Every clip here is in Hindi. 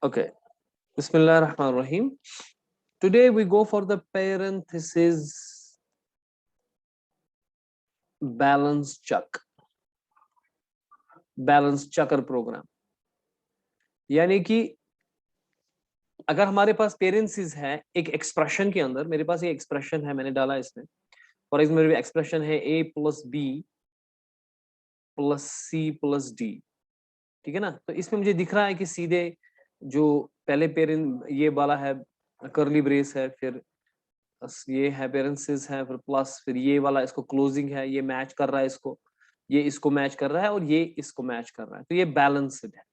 Okay. Bismillahirrahmanirrahim. Today we go for the parenthesis balance checker program. यानी कि अगर हमारे पास पेरेंथेसिस है एक एक्सप्रेशन के अंदर, मेरे पास ये एक्सप्रेशन है, मैंने डाला इसमें, फॉर एग्जाम्पल मेरे एक्सप्रेशन है a plus b plus c plus d, ठीक है ना। तो इसमें मुझे दिख रहा है कि सीधे जो पहले पेरेंट ये वाला है कर्ली ब्रेस है, फिर ये है पेरेंथेसिस है, फिर प्लस, फिर ये वाला इसको क्लोजिंग है, ये मैच कर रहा है इसको, ये इसको मैच कर रहा है और ये इसको मैच कर रहा है, तो ये बैलेंस्ड है।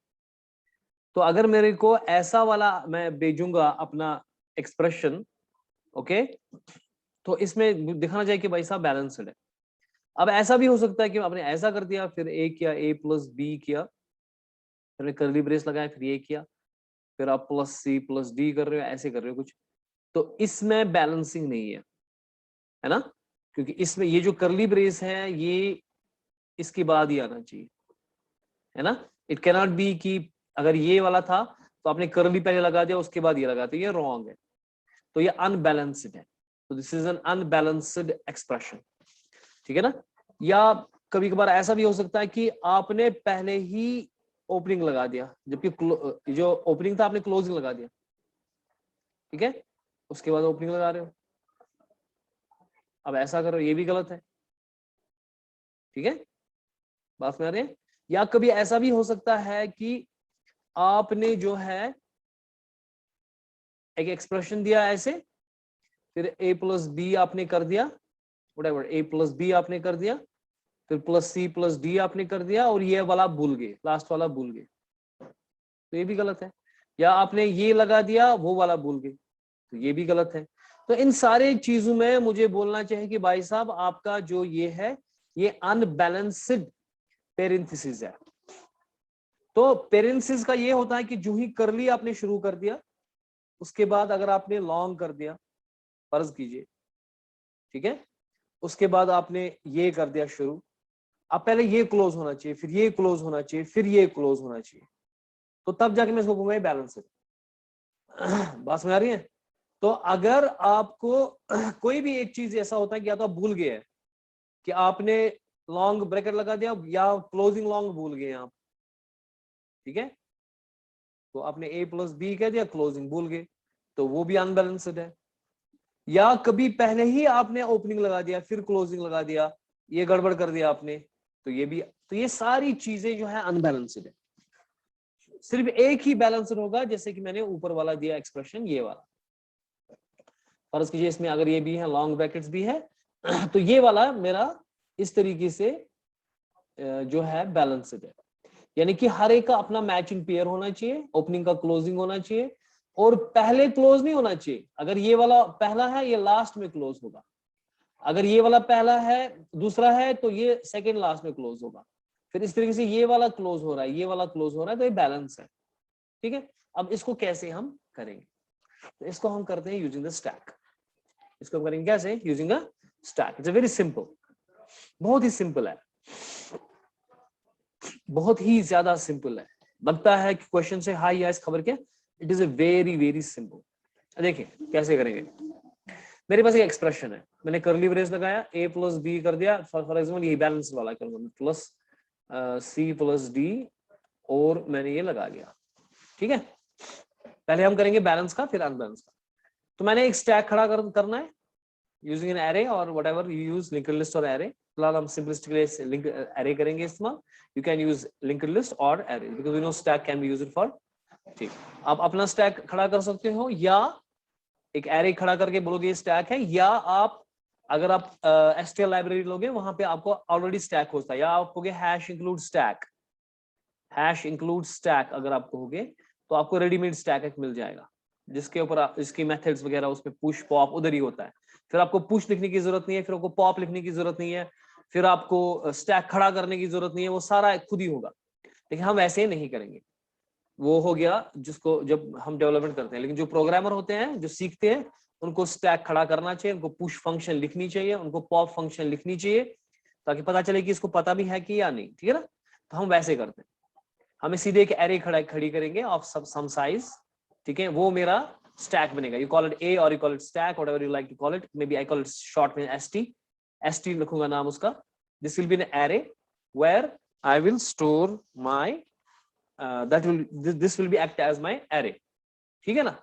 तो अगर मेरे को ऐसा वाला मैं भेजूंगा अपना एक्सप्रेशन, ओके, तो इसमें दिखाना चाहिए कि भाई साहब बैलेंस्ड है। अब ऐसा भी हो सकता है कि आपने ऐसा कर दिया, फिर ए किया, a प्लस बी किया, फिर कर्ली ब्रेस लगाया, फिर ये किया, फिर आप प्लस सी प्लस डी कर रहे हो, ऐसे कर रहे हो कुछ, तो इसमें बैलेंसिंग नहीं है ना, क्योंकि इसमें ये जो कर्ली ब्रेस है ये इसके बाद ही आना चाहिए, है ना। इट कैन नॉट बी कि अगर ये वाला था तो आपने कर्ली पहले लगा दिया उसके बाद ये लगा दिया, ये रॉन्ग है, तो ये अनबैलेंस्ड है। तो this is an unbalanced expression, ठीक है ना। या कभी कभार ऐसा भी हो सकता है कि आपने पहले ही ओपनिंग लगा दिया, जबकि जो ओपनिंग था आपने क्लोजिंग लगा दिया, ठीक है, उसके बाद ओपनिंग लगा रहे हो, अब ऐसा करो, ये भी गलत है, ठीक है, बात में आ रही है। या कभी ऐसा भी हो सकता है कि आपने जो है एक एक्सप्रेशन दिया ऐसे, फिर a प्लस बी आपने कर दिया, व्हाटएवर a प्लस बी आपने कर दिया, फिर प्लस सी प्लस डी आपने कर दिया, और ये वाला भूल गए, लास्ट वाला भूल गए, तो ये भी गलत है। या आपने ये लगा दिया, वो वाला भूल गए, तो ये भी गलत है। तो इन सारे चीजों में मुझे बोलना चाहिए कि भाई साहब आपका जो ये है ये अनबैलेंस्ड पेरेंथेसिस है। तो पेरेंथेसिस का ये होता है कि जो ही कर्ली आपने शुरू कर दिया, उसके बाद अगर आपने लॉन्ग कर दिया, फर्ज कीजिए, ठीक है, उसके बाद आपने ये कर दिया शुरू, अब पहले ये क्लोज होना चाहिए, फिर ये क्लोज होना चाहिए, फिर ये क्लोज होना चाहिए, तो तब जाके मैं इसको कहूंगा बैलेंस है। बात समझ आ रही है। तो अगर आपको कोई भी एक चीज ऐसा होता है कि या तो आप भूल गए हैं कि आपने लॉन्ग ब्रैकेट लगा दिया, या क्लोजिंग लॉन्ग भूल गए आप, ठीक है, तो आपने a प्लस बी कह दिया, क्लोजिंग भूल गए, तो वो भी अनबैलेंस्ड है। या कभी पहले ही आपने ओपनिंग लगा दिया फिर क्लोजिंग लगा दिया, ये गड़बड़ कर दिया आपने, तो ये भी, तो ये सारी चीजें जो है अनबैलेंस्ड है। सिर्फ एक ही बैलेंस्ड होगा, जैसे कि मैंने ऊपर वाला दिया एक्सप्रेशन, ये वाला, फर्ज कीजिए इसमें अगर ये भी है, लॉन्ग ब्रैकेट्स भी है, तो ये वाला मेरा इस तरीके से जो है बैलेंस्ड है। यानी कि हर एक का अपना मैचिंग पेयर होना चाहिए, ओपनिंग का क्लोजिंग होना चाहिए, और पहले क्लोज नहीं होना चाहिए। अगर ये वाला पहला है, ये लास्ट में क्लोज होगा, अगर ये वाला पहला है दूसरा है तो ये सेकंड लास्ट में क्लोज होगा, फिर इस तरीके से ये वाला क्लोज हो रहा है, ये वाला क्लोज हो रहा है, तो ये बैलेंस है, ठीक है। अब इसको कैसे हम करेंगे, तो इसको हम करते हैं यूजिंग द स्टैक। इसको हम करेंगे कैसे, using a stack. It's very simple, बहुत ही सिंपल है, बहुत ही ज्यादा सिंपल है। लगता है कि क्वेश्चन से हाई या इस खबर के, it is a very very simple. देखिए कैसे करेंगे। मेरे पास एक एक्सप्रेशन है, मैंने कर्ली ब्रेस लगाया, a प्लस बी कर दिया, फॉर एग्जाम्पल ये बैलेंस वाला करूंगा, प्लस सी प्लस डी, और मैंने ये लगा लिया, ठीक है। पहले हम करेंगे बैलेंस का, फिर अनबैलेंस का। तो मैंने एक स्टैक खड़ा करना है यूजिंग एन एरे और whatever you use, linked list और एरे। फिलहाल हम सिंपलिस्टिकली लिंक एरे करेंगे इस्तेमाल। You can use linked list और array because we know stack can be used for, ठीक। आप अपना स्टैक खड़ा कर सकते हो, या एक एरे खड़ा करके बोलोगे ये स्टैक है, या आप अगर आप एसटीएल लाइब्रेरी लोगे वहां पे आपको ऑलरेडी स्टैक होता है, या आप कहोगे hash include stack, hash include stack अगर आप कहोगे तो आपको रेडीमेड स्टैक एक मिल जाएगा, जिसके ऊपर इसकी मेथड्स वगैरह उसमें पुश पॉप उधर ही होता है। फिर आपको पुश लिखने की जरूरत नहीं है, फिर आपको पॉप लिखने की जरूरत नहीं है, फिर आपको स्टैक खड़ा करने की जरूरत नहीं है, वो सारा खुद ही होगा। लेकिन हम ऐसे नहीं करेंगे, वो हो गया जिसको जब हम डेवलपमेंट करते हैं। लेकिन जो प्रोग्रामर होते हैं, जो सीखते हैं, उनको स्टैक खड़ा करना चाहिए, उनको पुश फंक्शन लिखनी चाहिए, उनको पॉप फंक्शन लिखनी चाहिए, ताकि पता चले कि इसको पता भी है कि या नहीं, ठीक है ना। तो हम वैसे करते हैं। हमें सीधे एक एरे खड़ी करेंगे ऑफ सम साइज, ठीक है, वो मेरा स्टैक बनेगा. यू कॉल इट ए और you call it stack, whatever you like to call it. Maybe I call it short में एसटी लिखूंगा नाम उसका. This will be an array where I will store my this will be act as my array. ठीक है ना.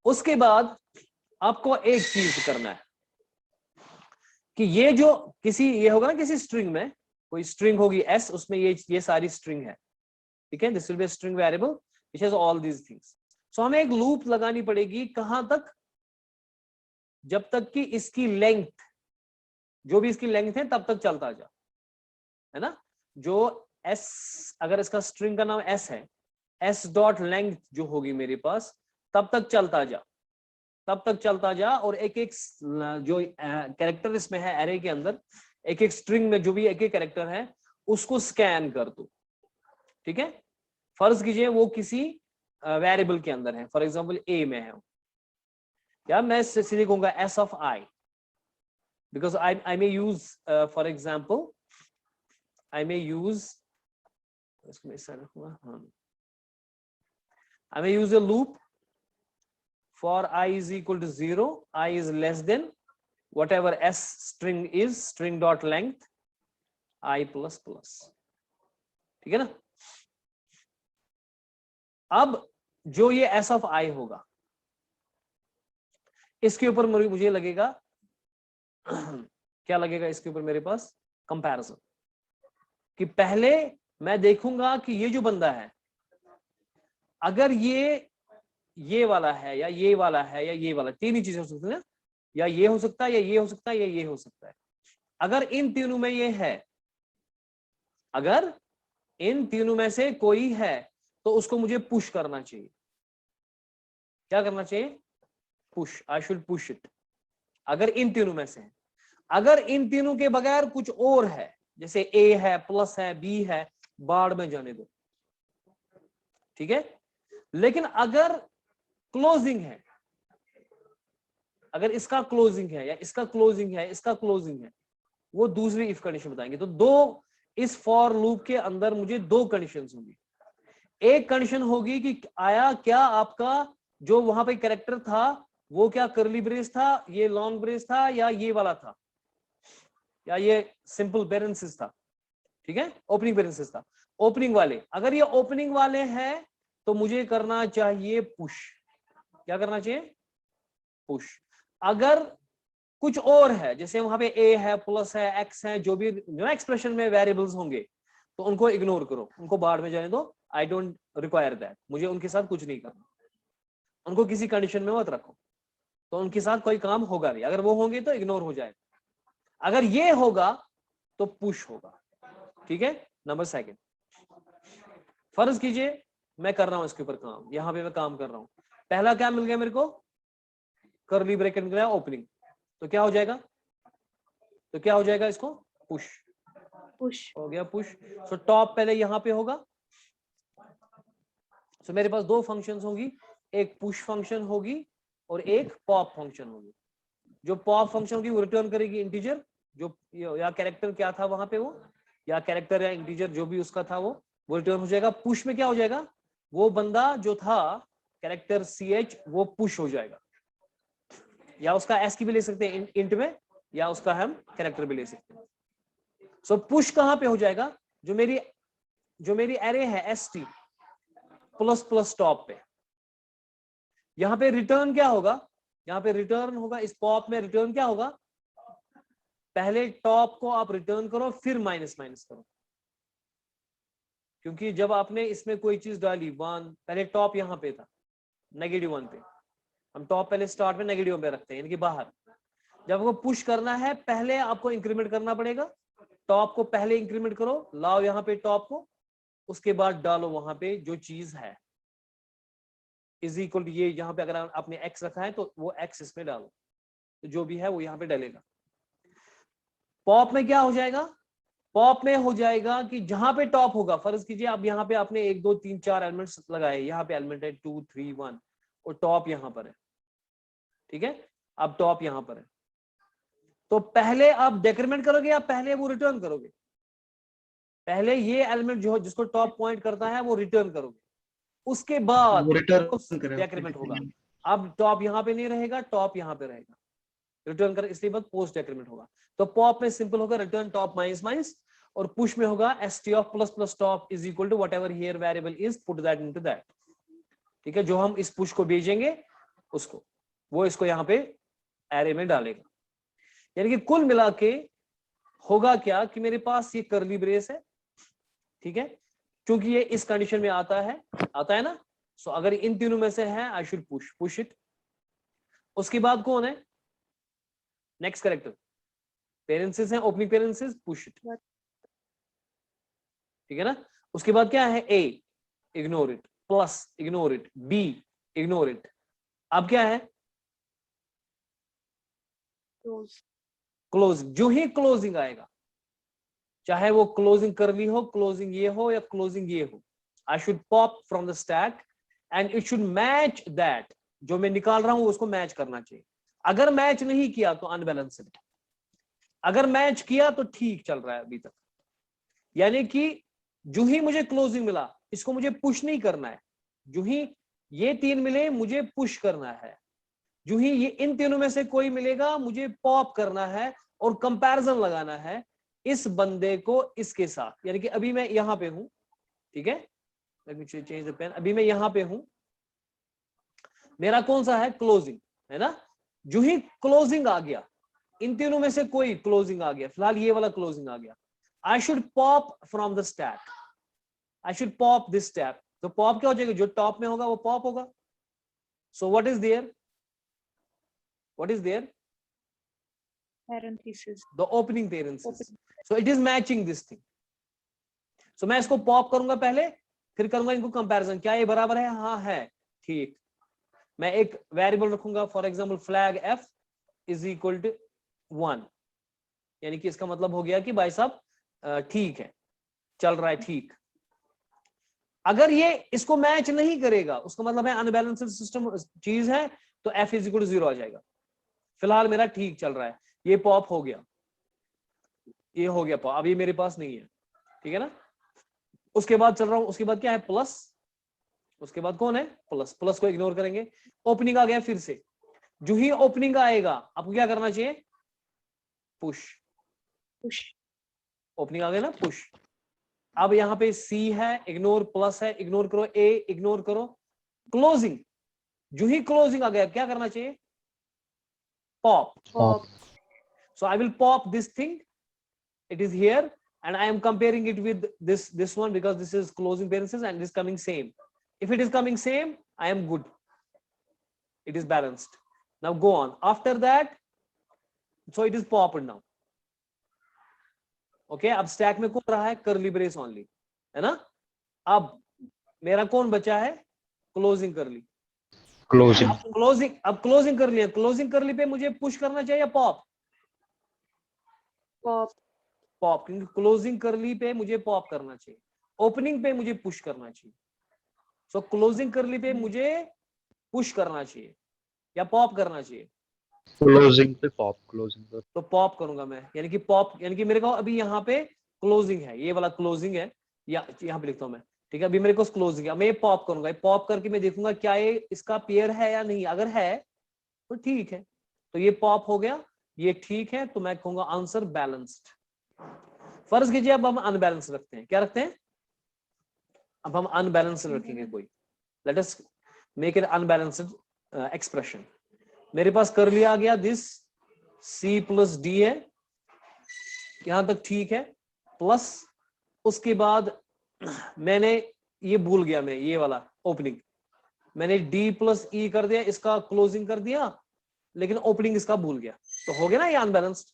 उसके बाद आपको एक चीज करना है कि ये जो ये होगा ना किसी स्ट्रिंग में, कोई स्ट्रिंग होगी एस, उसमें ये सारी स्ट्रिंग है. ठीक है. This will be a string variable which has all these things. So हमें एक लूप लगानी पड़ेगी. कहां तक? जब तक कि इसकी लेंथ, जो भी इसकी लेंथ है तब तक चलता जा, है ना. जो एस, अगर इसका स्ट्रिंग का नाम एस है, एस डॉट लेंथ जो होगी मेरे पास, तब तक चलता जा, तब तक चलता जा. और एक एक जो कैरेक्टर इसमें है एरे के अंदर, एक एक स्ट्रिंग में जो भी एक एक कैरेक्टर है उसको स्कैन कर दो. ठीक है. फर्ज कीजिए वो किसी वेरिएबल के अंदर है, फॉर एग्जांपल ए में है, या मैं सीधे कहूंगा S of I, because I may use for example I may use, इसको ऐसा रखूंगा, हाँ, I may use a loop for I is equal to 0, I is less than whatever s string is, string dot length I plus plus. ठीक है ना. अब जो ये s of I होगा, इसके ऊपर मुझे लगेगा क्या लगेगा इसके ऊपर मेरे पास? कंपैरिजन. कि पहले मैं देखूंगा कि ये जो बंदा है, अगर ये वाला है या ये वाला है या ये वाला, तीन ही चीजें हो सकती है, या ये हो सकता है या ये हो सकता है या ये हो सकता है. अगर इन तीनों में ये है, अगर इन तीनों में से कोई है, तो उसको मुझे पुश करना चाहिए. क्या करना चाहिए? Push. I should push it. अगर इन तीनों में से है. अगर इन तीनों के बगैर कुछ और है, जैसे ए है, प्लस है, बी है, बाढ़ में जाने दो. ठीक है. लेकिन अगर क्लोजिंग है, अगर इसका क्लोजिंग है या इसका क्लोजिंग है, इसका क्लोजिंग है, वो दूसरी इफ कंडीशन बताएंगे. तो दो, इस फॉर लूप के अंदर मुझे दो कंडीशंस होंगी. एक कंडीशन होगी कि आया क्या आपका जो वहां पे कैरेक्टर था, वो क्या कर्ली ब्रेस था, ये लॉन्ग ब्रेस था, या ये वाला था, या ये सिंपल पेरेंसिस था. ठीक है. ओपनिंग पेरेंसिस था. ओपनिंग वाले, अगर ये ओपनिंग वाले हैं तो मुझे करना चाहिए पुश. क्या करना चाहिए? पुश. अगर कुछ और है, जैसे वहां पे ए है, प्लस है, एक्स है, जो भी जो एक्सप्रेशन में वेरिएबल्स होंगे, तो उनको इग्नोर करो, उनको बाहर में जाने दो. I don't require that. मुझे उनके साथ कुछ नहीं करना. उनको किसी कंडीशन में मत रखो, तो उनके साथ कोई काम होगा नहीं. अगर वो होंगे तो इग्नोर हो जाएगा. अगर ये होगा तो पुश होगा. ठीक है. नंबर सेकंड, फर्ज कीजिए मैं कर रहा हूं इसके ऊपर काम, यहां पे मैं काम कर रहा हूं. पहला क्या मिल गया मेरे को? कर्ली ब्रैकेट मिल गया, ओपनिंग. तो क्या हो जाएगा? तो क्या हो जाएगा इसको? पुश. पुश हो गया. पुश. सो टॉप पहले यहां पे होगा. सो मेरे पास दो फंक्शंस होगी, एक पुश फंक्शन होगी और एक पॉप फंक्शन होगी. जो पॉप फंक्शन होगी वो रिटर्न करेगी इंटीजर, जो या कैरेक्टर क्या था वहां पे, वो या कैरेक्टर या इंटीजर जो भी उसका था वो रिटर्न हो जाएगा. पुश में क्या हो जाएगा? वो बंदा जो था कैरेक्टर CH, वो पुश हो जाएगा. या उसका एस की भी ले सकते हैं इंट में, या उसका हम कैरेक्टर भी ले सकते हैं. सो पुश कहां पे हो जाएगा? जो मेरी एरे है ST प्लस प्लस टॉप पे. यहां पे रिटर्न क्या होगा? यहां पे रिटर्न होगा, इस पॉप में रिटर्न क्या होगा? पहले टॉप को आप रिटर्न करो, फिर माइनस माइनस करो. क्योंकि जब आपने इसमें कोई चीज डाली 1, पहले टॉप यहां पे था -1 पे, हम टॉप पहले स्टार्ट में नेगेटिव पे रखते हैं, यानी कि बाहर. जब आपको पुश करना है, पहले आपको इंक्रीमेंट करना पड़ेगा. टॉप को पहले इंक्रीमेंट करो, लाओ यहाँ पे टॉप को, उसके बाद डालो वहां पे जो चीज है, इज इक्वल टू ये. यहाँ पे अगर आपने एक्स रखा है तो वो एक्स इसमें डालो, तो जो भी है वो यहाँ पे डालेगा. पॉप में क्या हो जाएगा? पॉप में हो जाएगा कि जहां पे टॉप होगा, फर्ज कीजिए आप यहाँ पे आपने 1 2 3 4 एलिमेंट्स लगाए, यहाँ पे एलिमेंट है 2 3 1 और टॉप यहाँ पर है. ठीक है. अब टॉप यहाँ पर है, तो पहले आप डेक्रीमेंट करोगे या पहले वो रिटर्न करोगे? पहले ये एलिमेंट जो जिसको टॉप पॉइंट करता है वो रिटर्न करोगे, उसके बाद डेक्रीमेंट होगा। अब टॉप यहाँ पे नहीं रहेगा, टॉप यहाँ पे रहेगा, रिटर्न कर, इसलिए बाद पोस्ट डेक्रीमेंट होगा। तो पॉप में सिंपल होगा रिटर्न टॉप माइनस माइनस, और पुश में होगा st of plus plus top is equal to whatever here variable is put that into that. ठीक है, जो हम इस पुश को भेजेंगे उसको, वो इसको यहाँ पे एरे में डालेगा। यानी कि कुल मिला के होगा क्या कि मेरे पास ये कर्ली ब्रेस है, ठीक है, क्योंकि ये इस कंडीशन में आता है ना। सो अगर इन तीनों में से है आई शुड पुश इट। उसके बाद कौन है नेक्स्ट कैरेक्टर, पेरेंसेस है, ओपनिंग पेरेंसेस, पुश इट, ठीक है ना। उसके बाद क्या है, A ignore it, plus ignore it, B ignore it. अब क्या है, क्लोज। जो ही क्लोजिंग आएगा, चाहे वो क्लोजिंग करली हो, क्लोजिंग ये हो या क्लोजिंग ये हो, I should pop from the stack and it should match that. जो मैं निकाल रहा हूं उसको मैच करना चाहिए। अगर मैच नहीं किया तो अनबैलेंस्ड, अगर मैच किया तो ठीक चल रहा है अभी तक। यानी कि जो ही मुझे क्लोजिंग मिला इसको मुझे पुश नहीं करना है, जो ही ये तीन मिले मुझे पुश करना है, जो ही ये इन तीनों में से कोई मिलेगा मुझे पॉप करना है और कंपैरिजन लगाना है इस बंदे को इसके साथ। यानी कि अभी मैं यहां पे हूं, ठीक है, let me change the pen. अभी मैं यहां पे हूं, मेरा कौन सा है, क्लोजिंग है ना। जो ही क्लोजिंग आ गया, इन तीनों में से कोई क्लोजिंग आ गया, फिलहाल ये वाला क्लोजिंग आ गया, I should pop from the stack, I should pop this stack. तो पॉप क्या हो जाएगा, जो टॉप में होगा वो पॉप होगा। So what is there, what is there, parenthesis, the opening parenthesis. So it is matching this thing. So मैं इसको पॉप करूंगा पहले, फिर करूंगा इनको कंपैरिजन, क्या ये बराबर है, हाँ है, ठीक। मैं एक वेरिएबल रखूंगा, for example flag f is equal to 1, यानी कि इसका मतलब हो गया कि भाई साहब ठीक है, चल रहा है ठीक। अगर ये इसको मैच नहीं करेगा उसका मतलब है अनबैलेंस्ड सिस्टम चीज है, तो f इज इक्वल टू 0 आ जाएगा। फिलहाल मेरा ठीक चल रहा है, ये पॉप हो गया, ये हो गया पॉप, अभी मेरे पास नहीं है, ठीक है ना। उसके बाद चल रहा हूं, उसके बाद क्या है, प्लस, उसके बाद कौन है, प्लस, प्लस को इग्नोर करेंगे। ओपनिंग आ गया फिर से, जो ही ओपनिंग आएगा आपको क्या करना चाहिए, पुश, push, ओपनिंग आ गया ना, पुश। अब यहाँ पे सी है, इग्नोर, प्लस है, इग्नोर करो, ए इग्नोर करो, क्लोजिंग, जो ही क्लोजिंग आ गया क्या करना चाहिए, pop. So I will pop this thing, it is here, and I am comparing it with this one because this is closing parenthesis and this coming same. If it is coming same, I am good, it is balanced. Now go on, after that, so it is popped now. Okay, अब स्टैक में कौन रहा है, कर्ली ब्रेस ओनली, है ना। अब मेरा कौन बचा है, क्लोजिंग कर्ली, क्लोजिंग, अब क्लोजिंग कर लिया, क्लोजिंग कर्ली पे मुझे पुश करना चाहिए या पॉप, pop, पॉप, क्योंकि क्लोजिंग करली पे मुझे पॉप करना चाहिए, ओपनिंग पे मुझे पुश करना चाहिए। सो क्लोजिंग करली पे मुझे पुश करना चाहिए या पॉप करना चाहिए, क्लोजिंग पे पॉप, क्लोजिंग पे तो पॉप करूंगा मैं, यानी कि पॉप, यानी कि मेरे को अभी यहाँ पे क्लोजिंग है, ये वाला क्लोजिंग है, या यहाँ पे लिखता हूं मैं, ठीक है। अभी मेरे को क्लोजिंग है, मैं ये पॉप करूंगा, पॉप करके मैं देखूंगा क्या ये इसका पेयर है या नहीं, अगर है तो ठीक है, तो ये पॉप हो गया, ये ठीक है, तो मैं कहूंगा आंसर बैलेंस्ड। फर्ज कीजिए अब हम अनबैलेंस रखते हैं, क्या रखते हैं, अब हम अनबैलेंस्ड रखेंगे कोई, let us make it unbalanced expression. मेरे पास कर लिया गया, दिस c प्लस डी है, यहां तक ठीक है, प्लस उसके बाद मैंने ये भूल गया, मैं ये वाला ओपनिंग मैंने d प्लस ई कर दिया, इसका क्लोजिंग कर दिया, लेकिन ओपनिंग इसका भूल गया, तो हो गया ना ये अनबैलेंस्ड,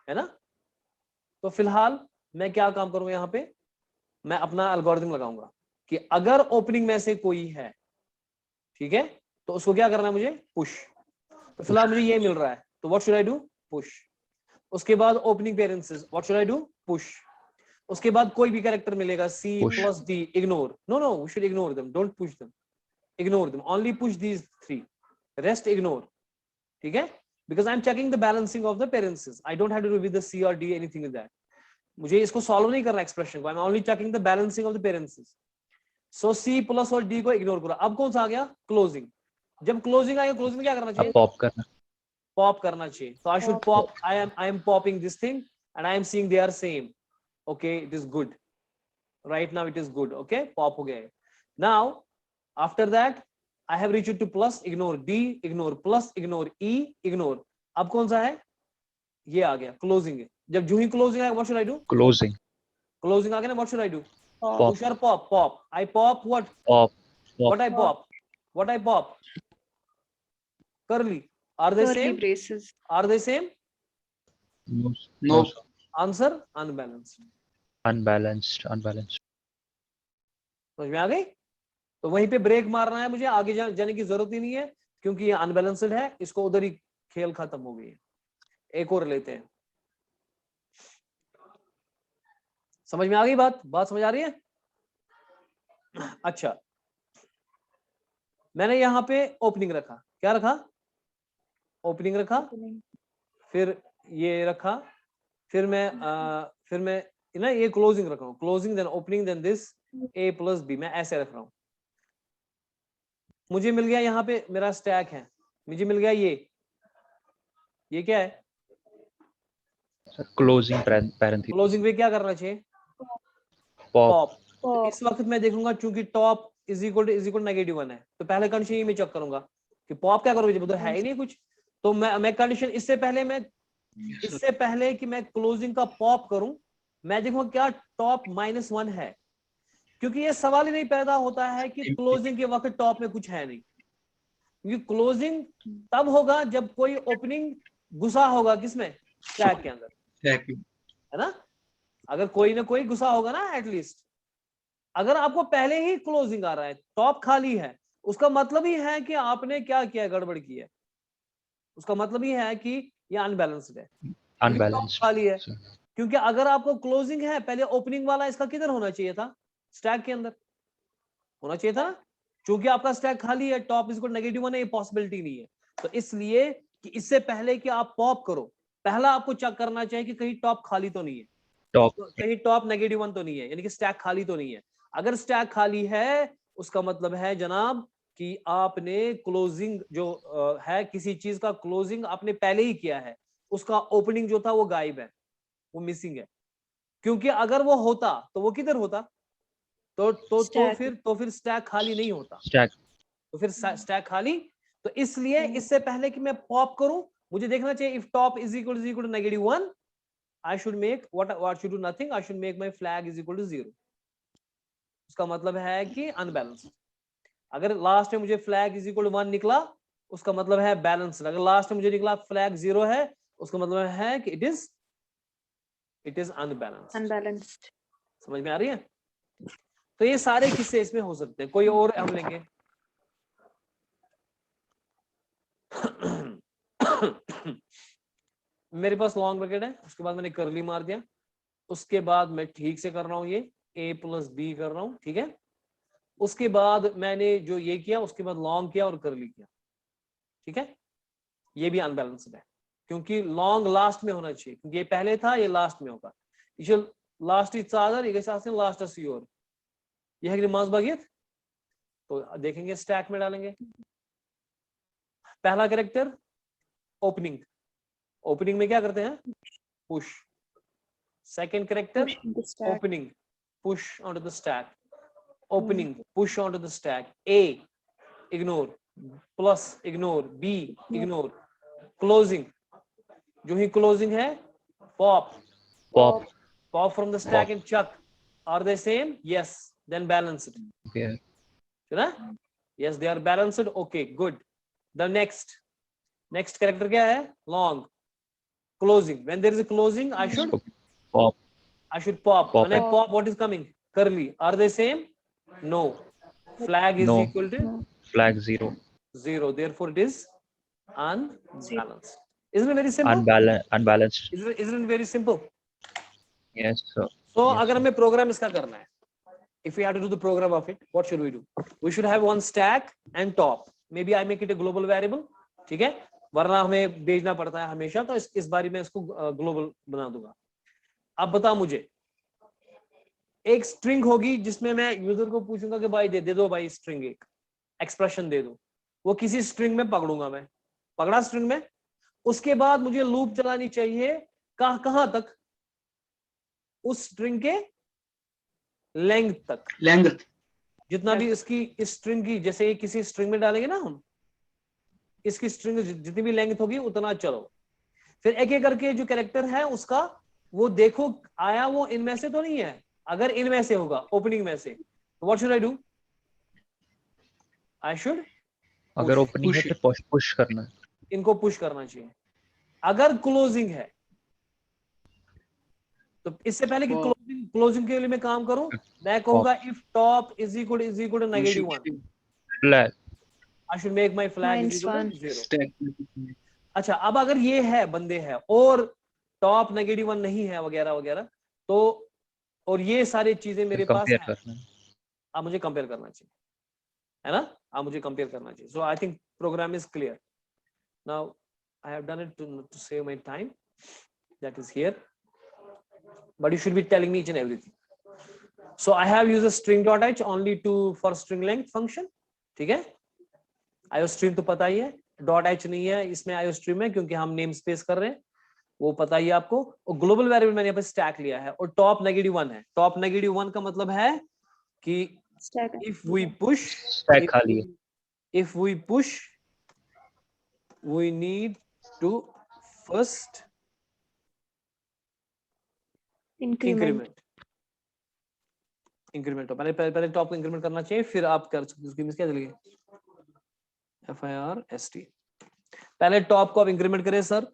है ना। तो फिलहाल मैं क्या काम करूंगा, यहाँ पे मैं अपना एल्गोरिथम लगाऊंगा कि अगर ओपनिंग में से कोई है, ठीक है, तो उसको क्या करना है मुझे, पुश। तो फिलहाल मुझे ये मिल रहा है, तो what should I do, push. उसके बाद opening parentheses, what should I do, push. उसके बाद कोई भी कैरेक्टर मिलेगा, C Push. Plus D, ignore, no we should ignore them, don't push them, ignore them, only push these three, rest ignore, ठीक है, because I'm checking the balancing of the parentheses, I don't have to do with the C or D anything like that. मुझे इसको सॉल्व नहीं करना एक्सप्रेशन को, I am only checking the balancing of the parents. So C plus और डी को इग्नोर करो। अब कौन सा आ गया? क्लोजिंग। जब क्लोजिंग आएगा, क्लोजिंग में क्या करना चाहिए? अब पॉप करना। पॉप करना चाहिए। So I should pop. I am popping this thing and I am seeing they are same. Okay, it is good. Right now it is good. Okay, pop हो गया है। Now after that I have reached to plus, ignore D, ignore plus, ignore E, ignore। अब कौन सा है? ये आ गया क्लोजिंग है। जब जो ही क्लोजिंग आएगा what should I do? Closing. Closing आ गया ना, what should I do? Pop. Push or pop? Pop. I pop what? Pop. What I pop? What I pop? Curly. Are they Curly same? braces. Are they same? No. Answer unbalanced। Unbalanced. समझ में आ गई? तो वहीं पे ब्रेक मारना है मुझे, आगे जाने की जरूरत ही नहीं है क्योंकि ये अनबैलेंस्ड है। इसको उधर ही खेल खत्म हो गई है। एक और लेते हैं। समझ में आ गई बात? बात समझ आ रही है? अच्छा, मैंने यहाँ पे ओपनिंग रखा। क्या रखा? ओपनिंग रखा। फिर ये रखा। फिर मैं ना ये क्लोजिंग रख रहा हूँ। Closing then opening then this a plus B, मैं ऐसे रख रहा हूँ। मुझे मिल गया यहाँ पे मेरा स्टैक है। मुझे मिल गया ये क्या है? Closing parenthesis. क्लोजिंग पे क्या करना चाहिए? पॉप। तो इस वक्त मैं देखूंगा चूंकि टॉप इज इक्वल -1 है, तो पहले कंडीशन ये मैं चेक करूंगा कि पॉप क्या करोगे, जब तो है ही नहीं कुछ। तो मैं कंडीशन इससे पहले कि मैं क्लोजिंग का पॉप करूं, मैं देखूंगा क्या टॉप -1 है, क्योंकि ये सवाल ही नहीं पैदा होता है कि क्लोजिंग के वक्त टॉप में कुछ है नहीं। क्योंकि क्लोजिंग तब होगा जब कोई ओपनिंग घुसा होगा किसमें? स्टैक के अंदर, है ना? अगर कोई ना कोई घुसा होगा ना एटलीस्ट। अगर आपको पहले ही क्लोजिंग आ रहा है, टॉप खाली है, उसका मतलब ही है कि आपने क्या किया, गड़बड़ की है। उसका मतलब ही है कि ये अनबैलेंस्ड है, अनबैलेंस्ड खाली है। क्योंकि अगर आपको क्लोजिंग है, पहले ओपनिंग वाला इसका किधर होना चाहिए था? स्टैक के अंदर होना चाहिए था। क्योंकि आपका स्टैक खाली है, टॉप इज -1 है, ये पॉसिबिलिटी नहीं है। तो इसलिए कि इससे पहले कि आप पॉप करो, पहला आपको चेक करना चाहिए कि कहीं टॉप खाली तो नहीं है, कहीं टॉप -1 तो नहीं है, यानी कि स्टैक खाली तो नहीं है। अगर स्टैक खाली है, उसका मतलब है जनाब कि आपने क्लोजिंग जो है, किसी चीज का क्लोजिंग आपने पहले ही किया है, उसका ओपनिंग जो था वो गायब है, वो मिसिंग है। क्योंकि अगर वो होता तो वो किधर होता? तो फिर स्टैक खाली नहीं होता। तो फिर स्टैक खाली। तो इसलिए इससे पहले कि मैं पॉप करूं, मुझे देखना चाहिए if top is equal to -1, I should make what should do? Nothing. I should make my flag is equal to 0. उसका मतलब है कि अनबैलेंस्ड। अगर लास्ट में मुझे फ्लैग इज इक्वल टू 1 निकला, उसका मतलब है बैलेंस्ड। अगर लास्ट में मुझे निकला फ्लैग 0 है, उसका मतलब है कि इट इज अनबैलेंस्ड। समझ में आ रही है? तो ये सारे किस्से इसमें हो सकते हैं। कोई और हम लेंगे? मेरे पास लॉन्ग ब्रैकेट है, उसके बाद मैंने कर्ली मार दिया, उसके बाद मैं ठीक से कर रहा हूं, ये a प्लस बी कर रहा हूं, ठीक है। उसके बाद मैंने जो ये किया, उसके बाद लॉन्ग किया और कर्ली किया, ठीक है। ये भी अनबैलेंस्ड है क्योंकि लॉन्ग लास्ट में होना चाहिए, क्योंकि ये पहले था, ये लास्ट में होगा। लास्ट इज चादर, ये लास्ट योर, ये है मास बागियत। तो देखेंगे स्टैक में डालेंगे। पहला कैरेक्टर ओपनिंग, ओपनिंग में क्या करते हैं? Push. Second character opening, push onto the stack, opening push onto the stack। A ignore, plus ignore, B ignore, closing, जो ही closing है pop from the stack and chuck। Are they same? Yes, then balanced। Okay. Yes, they are balanced। Okay, good। The next character क्या है? Long। Closing, when there is a closing, I should pop। When I pop, what is coming? Curly। Are they same? No। Flag is equal to flag 0। Therefore it is unbalanced। Isn't it very simple? Unbalanced। Isn't it very simple? Yes sir। So अगर हमें प्रोग्राम इसका करना है, if we have to do the program of it, what should we do? We should have one stack and top। Maybe I make it a global variable, ठीक है, वरना हमें भेजना पड़ता है हमेशा, तो इस बारी में इसको ग्लोबल बना दूंगा। अब बता मुझे, एक स्ट्रिंग होगी जिसमें मैं यूजर को पूछूंगा कि भाई दे दो भाई स्ट्रिंग, एक एक्सप्रेशन दे दो, वो किसी स्ट्रिंग में पकड़ूंगा मैं, पकड़ा स्ट्रिंग में, उसके बाद मुझे लूप चलानी चाहिए कहां तक, उस स्ट्रिंग के लेंथ तक, लेंथ जितना भी इसकी इस स्ट्रिंग की, जैसे किसी स्ट्रिंग में डालेंगे ना हम, इसकी स्ट्रिंग जितनी भी लेंथ होगी उतना चलो, फिर एक एक करके जो कैरेक्टर है उसका वो देखो आया वो इनमें से तो नहीं है, अगर इनमें से होगा ओपनिंग में से, तो what should I do, I should अगर ओपनिंग है तो पुश करना है, इनको पुश करना चाहिए। अगर क्लोजिंग है तो इससे पहले कि क्लोजिंग के लिए मैं काम करूं, मैं कहूंगा if top is equal to -1, flag I should make my flag is equal to 0। Stack. अच्छा, अब अगर ये है बंदे हैं और टॉप -1 नहीं है वगैरह वगैरह, तो और ये सारी चीजें मेरे पास कंपेयर है, करना है। अब मुझे कंपेयर करना चाहिए, है ना, अब मुझे कंपेयर करना चाहिए। So I think program is clear now, I have done it to save my time, that is here, but you should be telling me each and everything. So I have used a string.h only to for string length function, ठीक है, iostream तो पता ही है, .h नहीं है इसमें iostream है क्योंकि हम नेम स्पेस कर रहे हैं, वो पता ही है आपको, और ग्लोबल वेरिएबल मैंने यहाँ पे स्टैक लिया है, और टॉप -1 है, टॉप -1 का मतलब है कि if we push, स्टैक खाली है, if we push we need to first increment पहले पहले टॉप को इंक्रीमेंट करना चाहिए, फिर आप कर सकते हो, उसकी मींस क्या चलेगी FIRST, पहले टॉप को आप इंक्रीमेंट करें सर,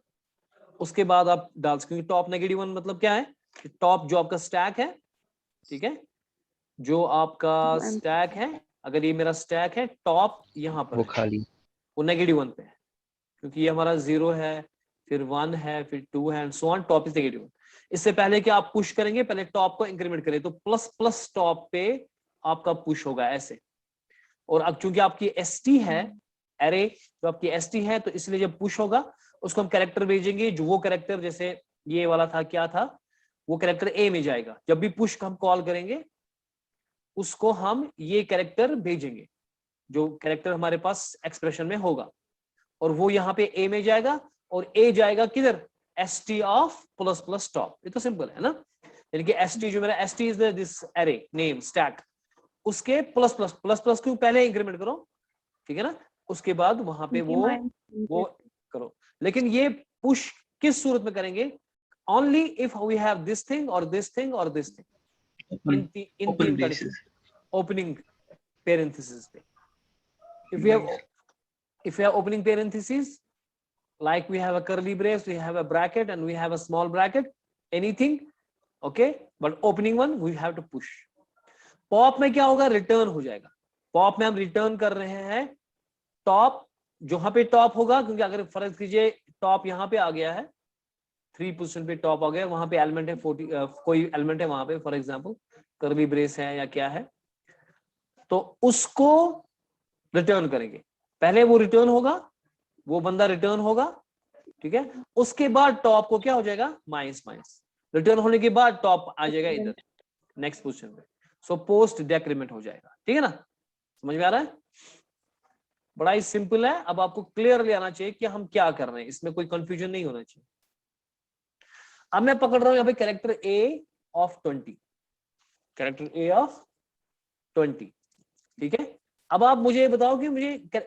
उसके बाद आप डाल सकते, क्योंकि टॉप -1 मतलब क्या है, टॉप जो आपका स्टैक है, ठीक है, जो आपका स्टैक है, अगर ये मेरा स्टैक है, टॉप यहाँ पर वो है, खाली, वो -1 पे है, क्योंकि ये हमारा 0 है, फिर 1 है, फिर 2 है, and so on, top is -1। इससे पहले कि आप पुश करेंगे, पहले टॉप को इंक्रीमेंट करें, तो प्लस प्लस टॉप पे आपका पुश होगा ऐसे, और अब चूंकि आपकी ST है, एरे जो आपकी ST है, तो इसलिए जब पुश होगा उसको हम कैरेक्टर भेजेंगे, जो वो कैरेक्टर जैसे ये वाला था, क्या था, वो कैरेक्टर A में जाएगा, जब भी पुश हम कॉल करेंगे उसको हम ये कैरेक्टर भेजेंगे, जो कैरेक्टर हमारे पास एक्सप्रेशन में होगा, और वो यहाँ पे A में जाएगा, और A जाएगा किधर, ST of plus plus top, ये तो सिंपल है ना, यानी कि ST जो मेरा ST is this array name stack, उसके प्लस प्लस प्लस प्लस को पहले इंक्रीमेंट करो, ठीक है ना, उसके बाद वहां पे वो करो, लेकिन ये पुश किस सूरत में करेंगे, only if we have this thing और दिस थिंग और दिस थिंग, इन तीन कंडीशन, ओपनिंग पेरेंथेसिस पे, if we have opening parentheses, like we have a curly brace, we have a bracket, and we have a small bracket, anything, okay, but opening one we have to push. Pop में क्या होगा, रिटर्न हो जाएगा, पॉप में हम रिटर्न कर रहे हैं टॉप, जहां पे टॉप होगा, क्योंकि अगर फर्ज कीजिए टॉप यहाँ पे आ गया है, 3 पोजीशन पे टॉप आ गया, वहां पे एलिमेंट है 40, कोई एलिमेंट है वहां पे, फॉर एग्जांपल कर्ली ब्रेस है या क्या है, तो उसको रिटर्न करेंगे, पहले वो रिटर्न होगा, वो बंदा रिटर्न होगा, ठीक है, उसके बाद टॉप को क्या हो जाएगा, माइनस माइनस, रिटर्न होने के बाद टॉप आ जाएगा इधर नेक्स्ट पोजीशन पे, सो पोस्ट डेक्रीमेंट हो जाएगा, ठीक है ना, समझ में आ रहा है, बड़ा ही सिंपल है, अब आपको क्लियरली आना चाहिए कि हम क्या कर रहे हैं, इसमें कोई कंफ्यूजन नहीं होना चाहिए। अब मैं पकड़ रहा हूं यहाँ पे character A of 20, character A of 20, ठीक है, अब आप मुझे बताओ कि मुझे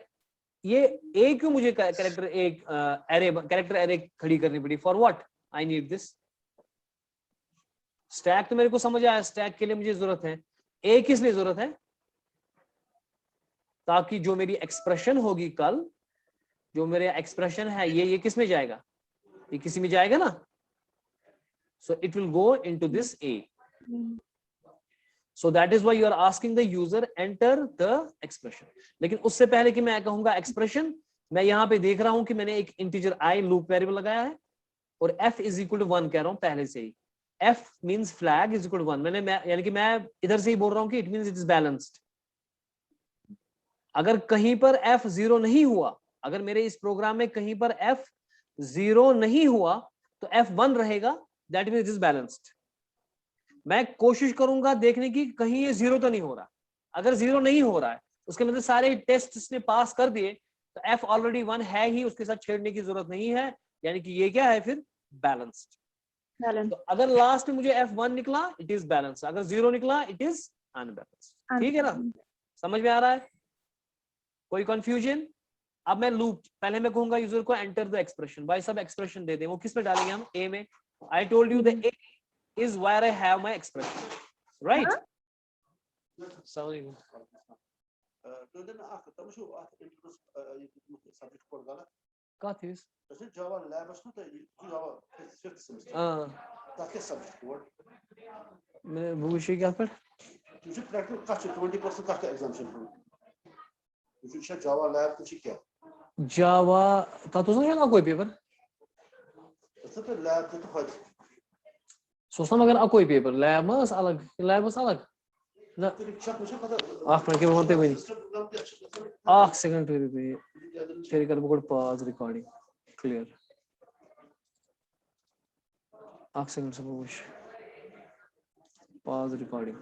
ये A क्यों मुझे कैरेक्टर एरे कैरेक्टर एरे खड़ी करनी पड़ी, for what, I need this stack, तो मेरे को समझ आया, स्टैक के लिए मुझे जरूरत है, A किस लिए जरूरत है, ताकि जो मेरी एक्सप्रेशन होगी कल, जो मेरे एक्सप्रेशन है ये किस में जाएगा, ये किसी में जाएगा ना, so it will go into this A, so that is why you are asking the user enter the expression, लेकिन उससे पहले कि मैं कहूंगा एक्सप्रेशन, मैं यहाँ पे देख रहा हूं कि मैंने एक इंटीजर I लूप वेरिएबल लगाया है, और f इज इक्वल टू 1 कह रहा हूं पहले से ही, f means flag is equal to 1, यानी कि मैं इधर से ही बोल रहा हूं कि it means it is balanced, अगर कहीं पर f 0 नहीं हुआ, अगर मेरे इस प्रोग्राम में कहीं पर f 0 नहीं हुआ, तो f 1 रहेगा, that means it is balanced, मैं कोशिश करूंगा देखने की कहीं ये 0 तो नहीं हो रहा। अगर 0 नहीं हो रहा है उसके मतलब सारे टेस्ट इसने पास कर दिए, तो f ऑलरेडी 1 है ही, उसके साथ छेड़ने की जरूरत नहीं है, यानी कि ये क्या है फिर बैलेंस्ड। तो अगर लास्ट में मुझे f1 निकला इट इज बैलेंस, अगर 0 निकला इट इज अनबैलेंस्ड। ठीक है ना, समझ में आ रहा है? कोई कंफ्यूजन? अब मैं लूप, पहले मैं कहूंगा यूजर को एंटर द एक्सप्रेशन, भाई सब एक्सप्रेशन दे दें, वो किस में डालेंगे हम? ए में। I told you the A is where I have my expression, right? Kathis. Java lab is not Java 5th semester. That is subject board. मैं वो şey क्या पर? You should practice kaç 20% kaç exemption from. You should Java lab कुछ क्या? Java था तो समझ ना कोई पेपर? तो फिर lab तो फर्ज. सोचना मगर कोई पेपर लैब मस अलग ना आख मिनट के बोलते हुए आख सेकंड तेरी कर बोल पॉज रिकॉर्डिंग क्लियर आख सेकंड से बोल pause recording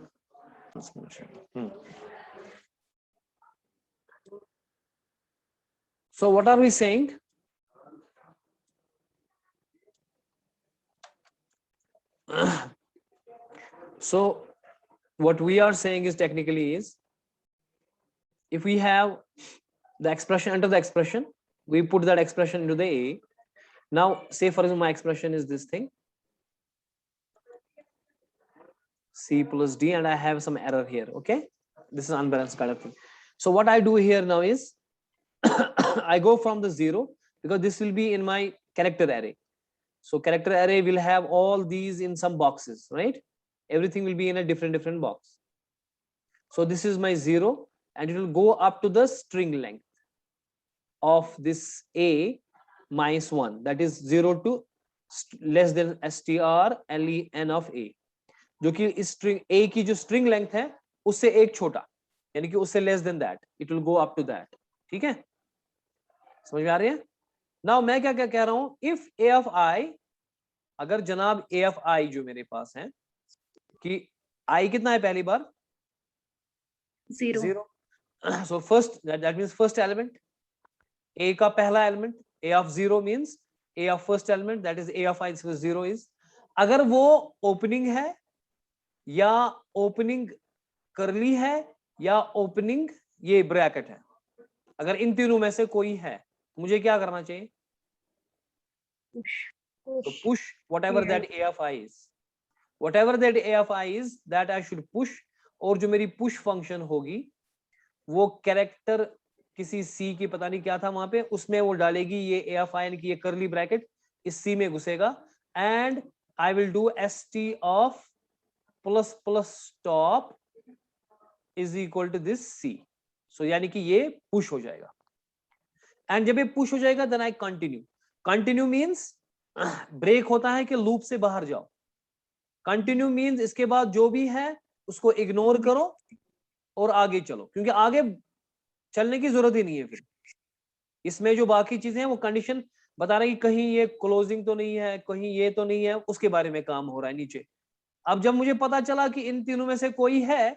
so what are we saying? So what we are saying is technically is if we have the expression under the expression, we put that expression into the A. Now say for example my expression is this thing C plus D and I have some error here. Okay, this is unbalanced kind of thing. So what I do here now is I go from the 0 because this will be in my character array. So character array will have all these in some boxes, right? Everything will be in a different box. So this is my 0 and it will go up to the string length of this A minus 1, that is 0 to less than strlen of A, जो कि इस string A की जो string length है उससे एक छोटा, यानी कि उससे less than that, it will go up to that. ठीक है, समझ में आ रही है? Now मैं क्या क्या कह रहा हूं, if A of I, अगर जनाब A of I जो मेरे पास है कि I कितना है पहली बार? 0. So first that means first element, A का पहला element, A of 0 means A of first element, that is A of I 0 is, अगर वो opening है या opening curly है या opening ये bracket है, अगर इन तीनों में से कोई है मुझे क्या करना चाहिए? तो push whatever that A of I is, whatever that A of I is that I should push, और जो मेरी push function होगी वो कैरेक्टर किसी C की पता नहीं क्या था वहां पे, उसमें वो डालेगी ये A of I यानी कि ये curly bracket इस C में घुसेगा and I will do st of plus plus stop is equal to this C. So यानी कि ये push हो जाएगा and जब ये push हो जाएगा then I continue. Continue means break होता है कि लूप से बाहर जाओ, कंटिन्यू मींस इसके बाद जो भी है उसको इग्नोर करो और आगे चलो, क्योंकि आगे चलने की जरूरत ही नहीं है। फिर इसमें जो बाकी चीजें हैं वो कंडीशन बता रही कहीं ये क्लोजिंग तो नहीं है, कहीं ये तो नहीं है, उसके बारे में काम हो रहा है नीचे। अब जब मुझे पता चला कि इन तीनों में से कोई है,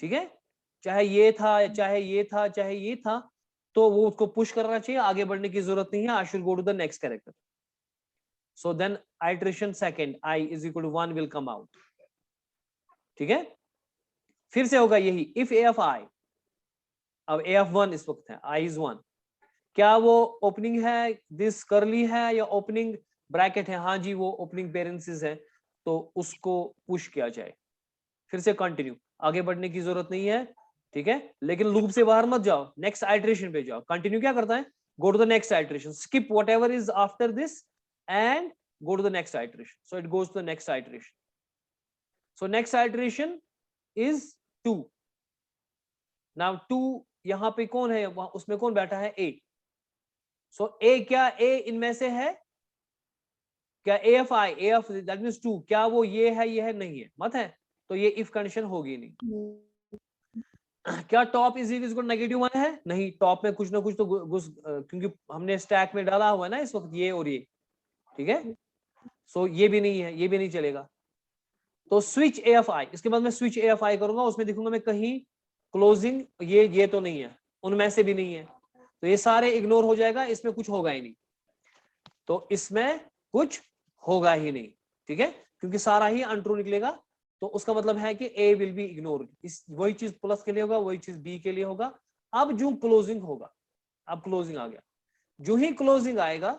ठीक है, चाहे ये था चाहे ये था चाहे ये था, तो वो उसको पुश करना चाहिए, आगे बढ़ने की जरूरत नहीं है। I should go to the next character. So then iteration second I is equal to 1 will come out. ठीक है, फिर से होगा यही if A of I, अब A of 1 इस वक्त है, I is 1, क्या वो ओपनिंग है, दिस करली है या ओपनिंग ब्रैकेट है? हाँ जी वो ओपनिंग पेरेंथेसिस है, तो उसको पुश किया जाए। फिर से कंटिन्यू, आगे बढ़ने की जरूरत नहीं है, ठीक है, लेकिन लूप से बाहर मत जाओ, नेक्स्ट आइटरेशन पे जाओ। कंटिन्यू क्या करता है, go to the next iteration, skip whatever is after this and go to the next iteration. So it goes to the next iteration. So next iteration is 2. Now 2 यहां पे कौन है, उसमें कौन बैठा है? A. So A, क्या A इनमें से है क्या? A of I, A of that means 2, क्या वो ये है नहीं है, मत है, तो ये if कंडीशन होगी नहीं। क्या टॉप इज इक्वल -1 है? नहीं, टॉप में कुछ ना कुछ तो क्योंकि हमने स्टैक में डाला हुआ है ना इस वक्त ये और ये, ठीक है, सो ये भी नहीं है, ये भी नहीं चलेगा। तो स्विच AFI, इसके बाद मैं स्विच AFI करूंगा, उसमें देखूंगा मैं कहीं क्लोजिंग ये तो नहीं है, उनमें से भी नहीं है, तो ये सारे इग्नोर हो जाएगा, इसमें कुछ होगा ही नहीं, तो इसमें कुछ होगा ही नहीं, ठीक है, क्योंकि सारा ही अनट्रू निकलेगा, तो उसका मतलब है कि A विल बी इग्नोर, इस वही चीज प्लस के लिए होगा, वही चीज B के लिए होगा। अब जो क्लोजिंग होगा, अब क्लोजिंग आ गया, जो ही क्लोजिंग आएगा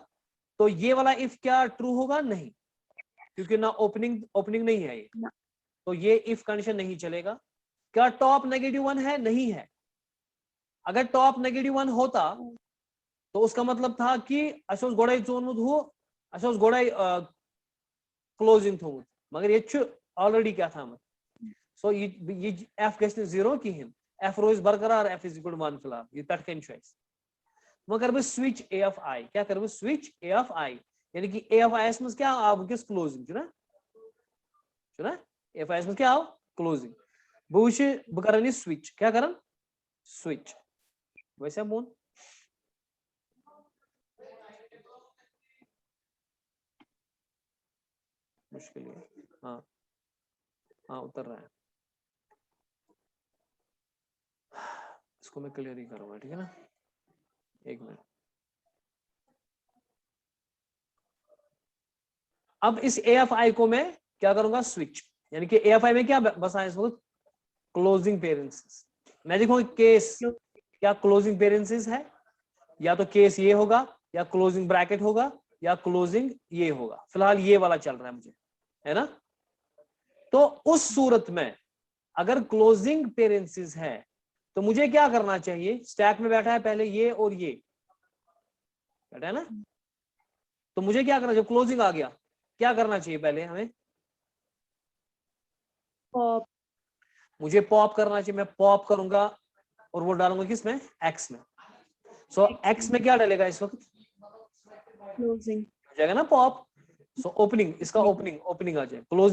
तो ये वाला इफ क्या ट्रू होगा? नहीं, क्योंकि ना ओपनिंग नहीं है ये, तो ये इफ कंडीशन नहीं चलेगा। क्या टॉप -1 है? नहीं है। अगर टॉप -1 होता तो उसका मतलब था कि अशोस गोड़ाई चोनमुत हो, अशोस गोड़ाई क्लोजिंग थोमुत, मगर ये ऑलरेडी क्या था मत, सो ये एफ गए 0 कहें, एफ रोज बरकरार, एफ इज इक्वल 1 फिलहाल ये तट कन चॉइस। वह कर स्विच AFI, क्या कर स्विच AFI, यानी कि AFI में क्या आप किस क्लोजिंग चुना AFI में क्या आओ क्लोजिंग, बह कर स्विच, क्या कर स्विच, वैसे बोन मुश्किल है। हाँ हाँ उतर रहा है, इसको मैं क्लियर ही करूंगा, ठीक है ना, एक मिनट। अब इस AFI को मैं क्या करूंगा? स्विच, यानी कि AFI में क्या बसा है इस वक्त? क्लोजिंग पेरेंसीज। मैं देखूंगा केस क्या क्लोजिंग पेरेंसीज है, या तो केस ये होगा, या क्लोजिंग ब्रैकेट होगा, या क्लोजिंग ये होगा, फिलहाल ये वाला चल रहा है मुझे, है ना। तो उस सूरत में अगर क्लोजिंग पेरेंसीज है तो मुझे क्या करना चाहिए? स्टैक में बैठा है पहले ये और ये बैठा है ना, तो मुझे क्या करना चाहिए? क्लोजिंग आ गया, क्या करना चाहिए पहले हमें? पॉप, मुझे पॉप करना चाहिए, मैं पॉप करूंगा और वो डालूंगा किसमें? एक्स में। सो एक्स में क्या डालेगा इस वक्त? क्लोजिंग हो जाएगा ना पॉप। सो ओपनिंग, इसका ओपनिंग आ जाए, क्लोजिंग